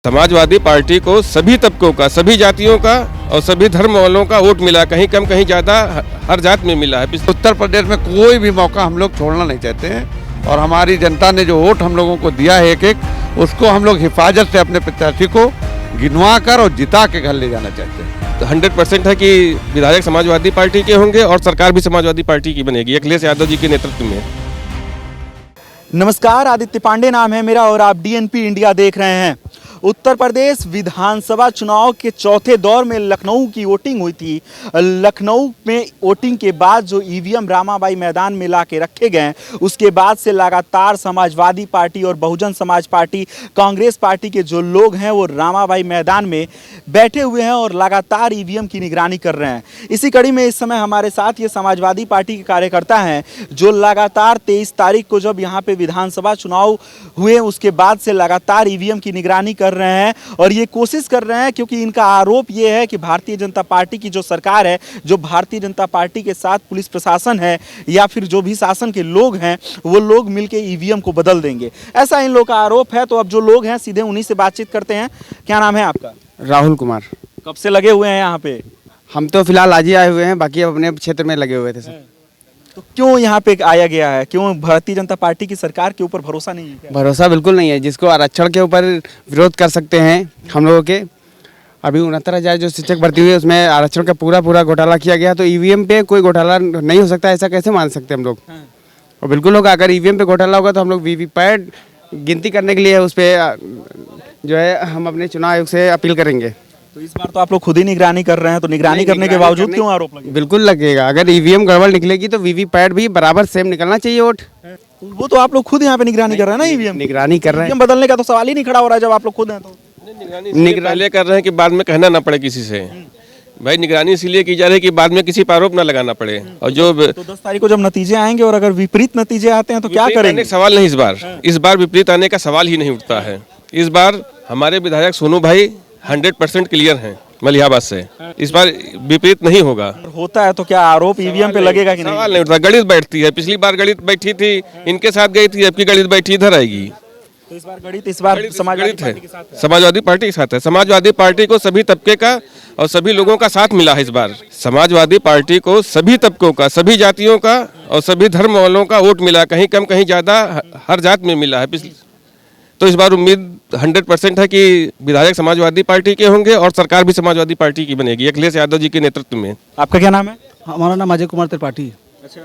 Samajwadi party को सभी तबकों का, सभी जातियों का और सभी धर्म वालों का वोट मिला, कहीं कम कहीं ज़्यादा, हर जात में मिला है। उत्तर प्रदेश में कोई भी मौका हम लोग छोड़ना नहीं चाहते हैं और हमारी जनता ने जो वोट हम लोगों को दिया है एक एक, उसको हम लोग हिफाजत से अपने प्रत्याशी को गिनवा कर और जिता के घर ले जाना चाहते हैं। तो 100% है कि विधायक समाजवादी पार्टी के होंगे और सरकार भी समाजवादी पार्टी की बनेगी, अखिलेश यादव जी के नेतृत्व में। नमस्कार, आदित्य पांडे नाम है मेरा और आप डीएनपी इंडिया देख रहे हैं। उत्तर प्रदेश विधानसभा चुनाव के चौथे दौर में लखनऊ की वोटिंग हुई थी। लखनऊ में वोटिंग के बाद जो ईवीएम रामाबाई मैदान में ला के रखे गए, उसके बाद से लगातार समाजवादी पार्टी और बहुजन समाज पार्टी, कांग्रेस पार्टी के जो लोग हैं वो रामाबाई मैदान में बैठे हुए हैं और लगातार ईवीएम की निगरानी कर रहे हैं। इसी कड़ी में इस समय हमारे साथ ये समाजवादी पार्टी के कार्यकर्ता हैं जो लगातार 23 तारीख को जब यहाँ पे विधानसभा चुनाव हुए उसके बाद से लगातार ईवीएम की निगरानी कर रहे हैं और ये कोशिश कर रहे हैं, क्योंकि इनका आरोप ये है कि भारतीय जनता पार्टी की जो सरकार है, जो भारतीय जनता पार्टी के साथ पुलिस प्रशासन है या फिर जो भी शासन के लोग हैं, वो लोग मिलके ईवीएम को बदल देंगे, ऐसा इन लोगों का आरोप है। तो अब जो लोग हैं सीधे उन्हीं से बातचीत करते हैं। क्या नाम है आपका? राहुल कुमार। कब से लगे हुए हैं यहाँ पे? हम तो फिलहाल आज ही आए हुए हैं, बाकी अपने क्षेत्र में लगे हुए थे सर। तो क्यों यहाँ पे आया गया है? क्यों भारतीय जनता पार्टी की सरकार के ऊपर भरोसा नहीं है क्या? भरोसा बिल्कुल नहीं है। जिसको आरक्षण के ऊपर विरोध कर सकते हैं हम लोगों के, अभी 69,000 जो शिक्षक भर्ती हुई है उसमें आरक्षण का पूरा घोटाला किया गया, तो ईवीएम पे कोई घोटाला नहीं हो सकता, ऐसा कैसे मान सकते हम लोग? और बिल्कुल होगा। अगर ईवीएम पे घोटाला होगा तो हम लोग वीवीपैट गिनती करने के लिए उस पर जो है हम अपने चुनाव आयोग से अपील करेंगे। तो इस बार तो आप लोग खुद ही निगरानी कर रहे हैं, तो निगरानी करने के बावजूद क्यों आरोप लगे? बिल्कुल लगेगा। अगर ईवीएम गड़बड़ निकलेगी तो वीवीपैट भी बराबर सेम निकलना चाहिए वोट। वो तो आप लोग खुद यहाँ पे निगरानी कर रहे हैं ना, ईवीएम निगरानी कर रहे हैं। ईवीएम बदलने का तो सवाल ही नहीं खड़ा हो रहा है जब आप लोग खुद हैं तो। निगरानी पहले कर रहे हैं कि बाद में कहना ना पड़े किसी से। भाई निगरानी इसीलिए की जा रही है कि बाद में किसी पर आरोप ना लगाना पड़े। और जो तो 10 तारीख को जब नतीजे आएंगे और अगर विपरीत नतीजे आते हैं तो क्या करेंगे? सवाल नहीं, इस बार विपरीत आने का सवाल ही नहीं उठता है। इस बार हमारे विधायक सोनू भाई 100% क्लियर हैं मलिहाबाद से। इस बार विपरीत नहीं होगा। होता है तो क्या आरोप ईवीएम पे लगेगा कि नहीं? सवाल नहीं उठता। गणित बैठती है, पिछली बार गणित बैठी थी, इनके साथ गई थी, अब की गणित बैठी इधर आएगी। तो इस बार गणित, इस बार समाजवादी पार्टी के साथ है। समाजवादी पार्टी के साथ है। समाजवादी पार्टी को सभी तबके का और सभी लोगों का साथ मिला है। इस बार समाजवादी पार्टी को सभी तबकों का, सभी जातियों का और सभी धर्म वालों का वोट मिला, कहीं कम कहीं ज्यादा, हर जात में मिला है। तो इस बार उम्मीद 100% है कि विधायक समाजवादी पार्टी के होंगे और सरकार भी समाजवादी पार्टी की बनेगी, अखिलेश यादव जी के नेतृत्व में। आपका क्या नाम है? हमारा नाम अजय कुमार त्रिपाठी। अच्छा,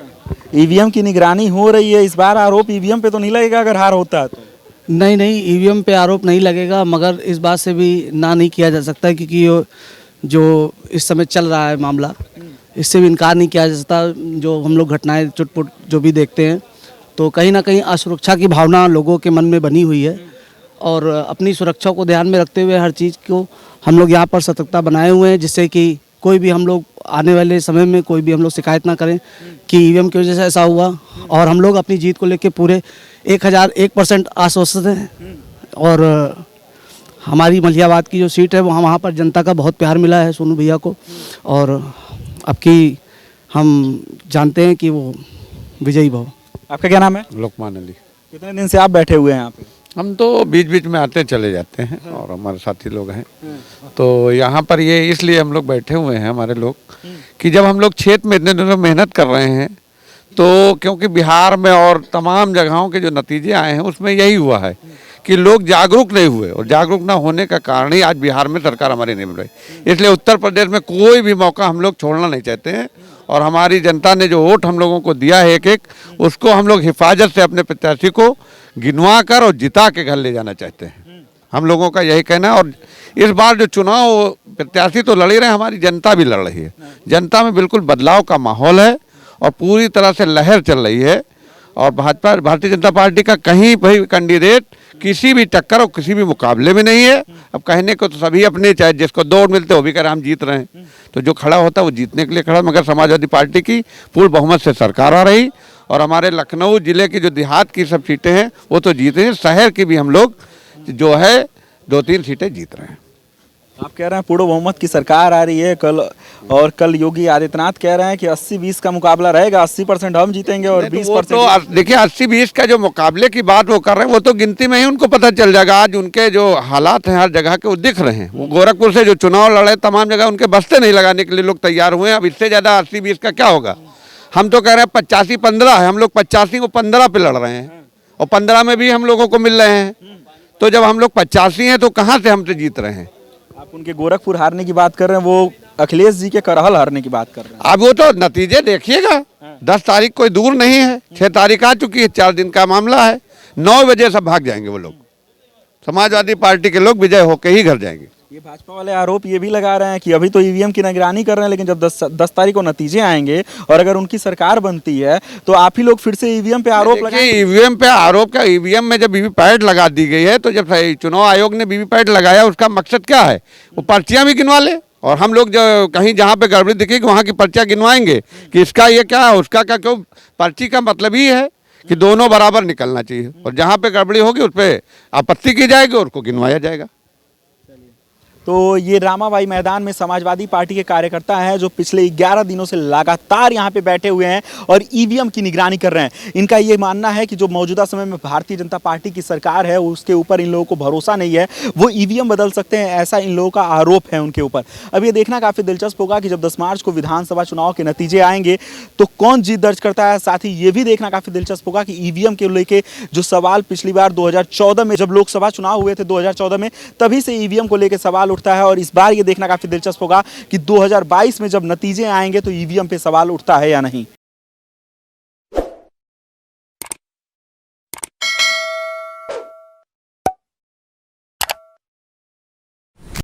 ईवीएम की निगरानी हो रही है, इस बार आरोप ईवीएम पे तो नहीं लगेगा अगर हार होता है तो? नहीं, ईवीएम पे आरोप नहीं लगेगा, मगर इस बात से भी ना नहीं किया जा सकता क्योंकि जो इस समय चल रहा है मामला, इससे भी इनकार नहीं किया जा सकता। जो हम लोग घटनाएं चुटपुट जो भी देखते हैं, तो कहीं ना कहीं असुरक्षा की भावना लोगों के मन में बनी हुई है और अपनी सुरक्षा को ध्यान में रखते हुए हर चीज़ को हम लोग यहाँ पर सतर्कता बनाए हुए हैं, जिससे कि कोई भी हम लोग आने वाले समय में कोई भी हम लोग शिकायत ना करें कि ईवीएम की वजह से ऐसा हुआ। और हम लोग अपनी जीत को लेकर पूरे 1001% आश्वस्त हैं और हमारी मलिहाबाद की जो सीट है वहाँ पर जनता का बहुत प्यार मिला है सोनू भैया को और अब की हम जानते हैं कि वो विजयी भव। आपका क्या नाम है? लोकमान अली। कितने दिन से आप बैठे हुए हैं यहाँ पे? हम तो बीच बीच में आते चले जाते हैं और हमारे साथी लोग हैं, तो यहाँ पर ये इसलिए हम लोग बैठे हुए हैं हमारे लोग कि जब हम लोग क्षेत्र में इतने दिनों मेहनत कर रहे हैं, तो क्योंकि बिहार में और तमाम जगहों के जो नतीजे आए हैं उसमें यही हुआ है कि लोग जागरूक नहीं हुए और जागरूक ना होने का कारण ही आज बिहार में सरकार हमारी नहीं मिल रही। इसलिए उत्तर प्रदेश में कोई भी मौका हम लोग छोड़ना नहीं चाहते हैं और हमारी जनता ने जो वोट हम लोगों को दिया है एक एक, उसको हम लोग हिफाजत से अपने प्रत्याशी को गिनवा कर और जिता के घर ले जाना चाहते हैं। हम लोगों का यही कहना है। और इस बार जो चुनाव प्रत्याशी तो लड़ ही रहे हैं, हमारी जनता भी लड़ रही है। जनता में बिल्कुल बदलाव का माहौल है और पूरी तरह से लहर चल रही है और भारतीय जनता पार्टी का कहीं भी कैंडिडेट किसी भी टक्कर और किसी भी मुकाबले में नहीं है। अब कहने को तो सभी अपने, चाहे जिसको दो वोट मिलते हो भी कह रहे हम जीत रहे हैं, तो जो खड़ा होता है वो जीतने के लिए खड़ा। मगर समाजवादी पार्टी की पूर्ण बहुमत से सरकार आ रही और हमारे लखनऊ जिले की जो देहात की सब सीटें हैं वो तो जीते हैं, शहर की भी हम लोग जो है 2-3 सीटें जीत रहे हैं। आप कह रहे हैं पूर्ण बहुमत की सरकार आ रही है कल, और कल योगी आदित्यनाथ कह रहे हैं कि 80-20 का मुकाबला रहेगा, 80% हम जीतेंगे और नहीं, तो 20% वो तो देखिए 80-20 का जो मुकाबले की बात वो कर रहे हैं वो तो गिनती में ही उनको पता चल जाएगा। आज उनके जो हालात हैं हर जगह के वो दिख रहे हैं। वो गोरखपुर से जो चुनाव लड़े तमाम जगह उनके बस्ते नहीं लगाने के लिए लोग तैयार हुए हैं। अब इससे ज़्यादा 80-20 का क्या होगा। हम तो कह रहे हैं 85-15 है, हम लोग 85 को 15 पे लड़ रहे हैं और 15 में भी हम लोगों को मिल रहे हैं। तो जब हम लोग 85 हैं तो कहाँ से हमसे जीत रहे हैं। आप उनके गोरखपुर हारने की बात कर रहे हैं, वो अखिलेश जी के करहल हारने की बात कर रहे हैं। अब वो तो नतीजे देखिएगा, 10 तारीख कोई दूर नहीं है, 6 तारीख आ चुकी है, 4 दिन का मामला है। 9 बजे सब भाग जाएंगे वो लोग, समाजवादी पार्टी के लोग विजय होके ही घर जाएंगे। ये भाजपा वाले आरोप ये भी लगा रहे हैं कि अभी तो ईवीएम की निगरानी कर रहे हैं, लेकिन जब 10 तारीख को नतीजे आएंगे और अगर उनकी सरकार बनती है तो आप ही लोग फिर से ईवीएम पे आरोप लगाएंगे। ईवीएम पे आरोप क्या, ईवीएम में जब वीवीपैट लगा दी गई है तो जब चुनाव आयोग ने वीवीपैट लगाया उसका मकसद क्या है, वो पर्चियां भी गिनवा ले और हम लोग जो कहीं जहाँ पे गड़बड़ी दिखेगी वहाँ की पर्चियां गिनवाएंगे कि इसका ये क्या है उसका क्या। क्यों, पर्ची का मतलब ही है कि दोनों बराबर निकलना चाहिए और जहाँ पे गड़बड़ी होगी उस पर आपत्ति की जाएगी और उसको गिनवाया जाएगा। तो ये रामाबाई मैदान में समाजवादी पार्टी के कार्यकर्ता हैं जो पिछले 11 दिनों से लगातार यहाँ पे बैठे हुए हैं और ईवीएम की निगरानी कर रहे हैं। इनका ये मानना है कि जो मौजूदा समय में भारतीय जनता पार्टी की सरकार है उसके ऊपर इन लोगों को भरोसा नहीं है, वो ईवीएम बदल सकते हैं, ऐसा इन लोगों का आरोप है उनके ऊपर। अब ये देखना काफ़ी दिलचस्प होगा कि जब 10 मार्च को विधानसभा चुनाव के नतीजे आएंगे तो कौन जीत दर्ज करता है। साथ ही ये भी देखना काफ़ी दिलचस्प होगा कि ईवीएम के लेके जो सवाल पिछली बार 2014 में जब लोकसभा चुनाव हुए थे 2014 में, तभी से ईवीएम को लेकर सवाल उठता है और इस बार ये देखना काफी दिलचस्प होगा कि 2022 में जब नतीजे आएंगे तो ईवीएम पे सवाल उठता है या नहीं।